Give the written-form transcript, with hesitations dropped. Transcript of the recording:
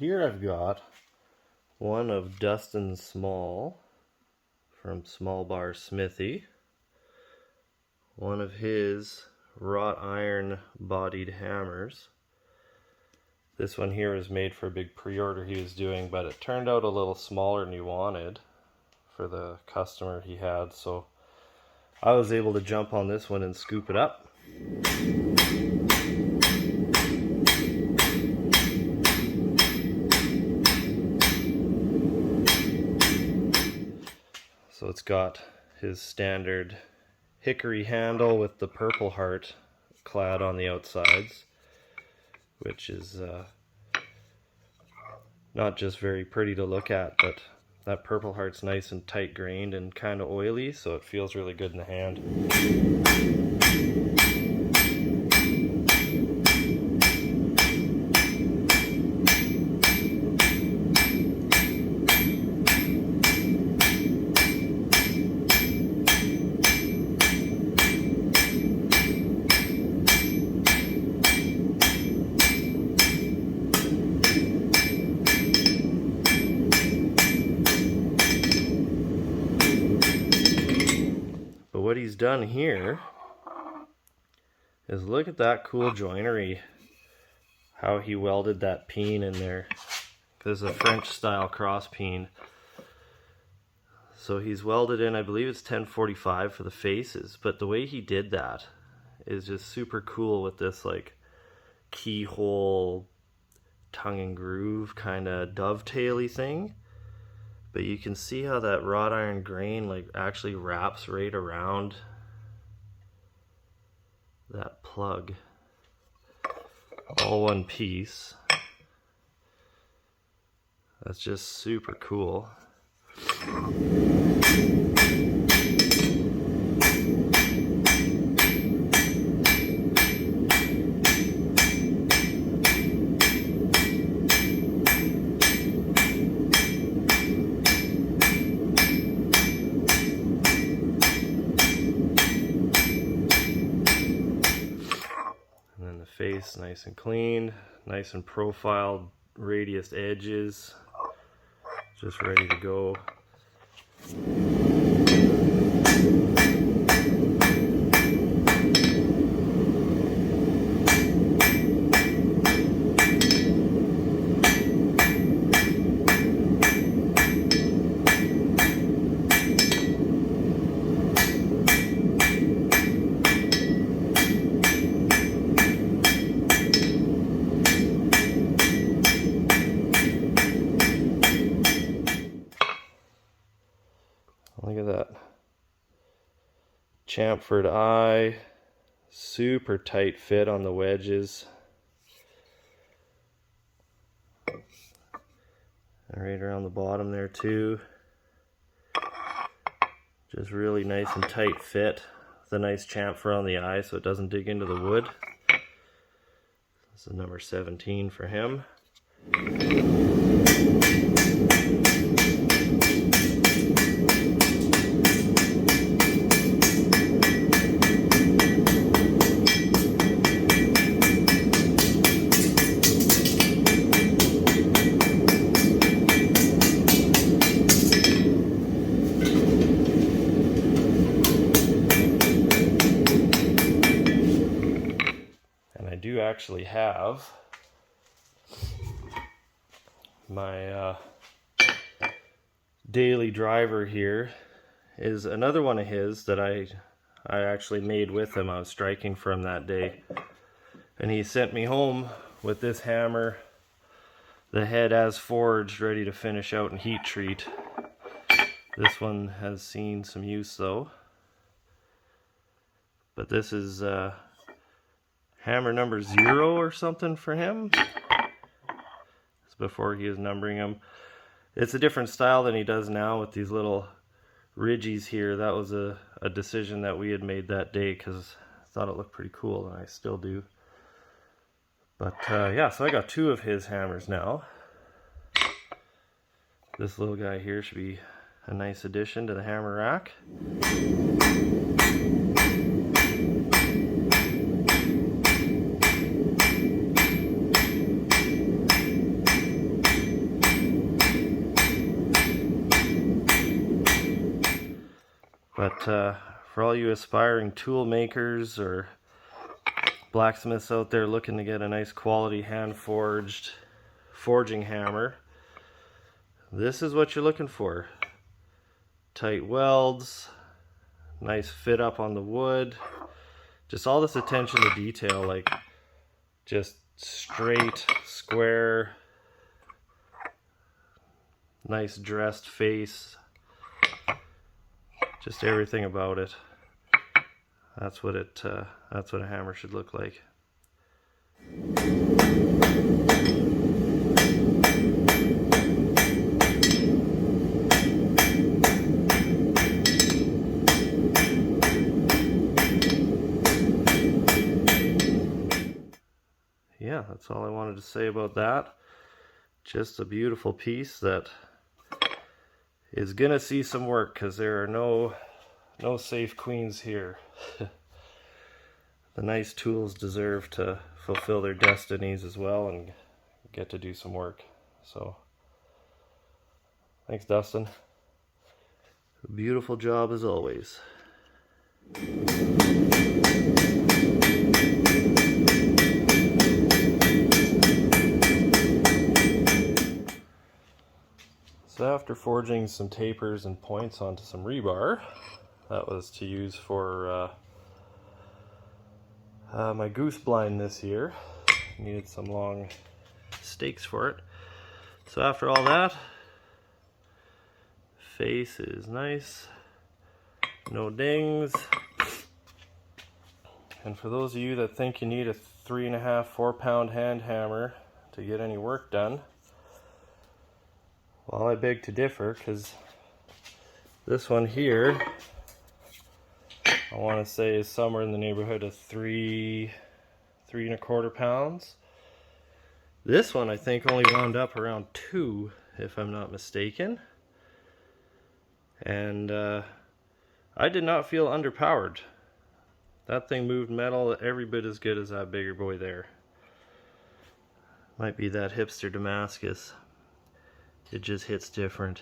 here I've got one of Dustin's Small from Small Bar Smithy. One of his wrought iron bodied hammers. This one here is made for a big pre-order he was doing, but it turned out a little smaller than he wanted for the customer he had, so I was able to jump on this one and scoop it up. So it's got his standard hickory handle with the purple heart clad on the outsides, which is not just very pretty to look at, but that purple heart's nice and tight grained and kind of oily, so it feels really good in the hand. But what he's done here is look at that cool joinery, how he welded that peen in there. This is a French style cross peen. So he's welded in, I believe it's 1045 for the faces, but the way he did that is just super cool with this like keyhole tongue and groove kind of dovetaily thing. But you can see how that wrought iron grain like actually wraps right around that plug, all one piece. That's just super cool. Face nice and clean, nice and profiled, radius edges, just ready to go. Look at that chamfered eye, super tight fit on the wedges, and right around the bottom there too. Just really nice and tight fit with a nice chamfer on the eye so it doesn't dig into the wood. This is number 17 for him. I do actually have my daily driver here is another one of his that I actually made with him. I was striking for him that day, and he sent me home with this hammer, the head as forged, ready to finish out and heat treat. This one has seen some use though, but this is hammer number 0 or something for him. It's before he was numbering them. It's a different style than he does now with these little ridges here. That was a decision that we had made that day because I thought it looked pretty cool, and I still do. But yeah, so I got 2 of his hammers now. This little guy here should be a nice addition to the hammer rack. But for all you aspiring tool makers or blacksmiths out there looking to get a nice quality hand forged forging hammer, this is what you're looking for. Tight welds, nice fit up on the wood, just all this attention to detail, like just straight, square, nice dressed face, just everything about it. That's what a hammer should look like. Yeah, that's all I wanted to say about that. Just a beautiful piece that is gonna see some work, because there are no safe queens here. The nice tools deserve to fulfill their destinies as well and get to do some work. So thanks, Dustin. Beautiful job as always. So after forging some tapers and points onto some rebar, that was to use for my goose blind this year. Needed some long stakes for it. So after all that, face is nice, no dings. And for those of you that think you need a 3.5, 4-pound hand hammer to get any work done, well, I beg to differ, because this one here, I want to say, is somewhere in the neighborhood of 3.25 pounds. This one I think only wound up around 2, if I'm not mistaken. And I did not feel underpowered. That thing moved metal every bit as good as that bigger boy there. Might be that hipster Damascus. It just hits different.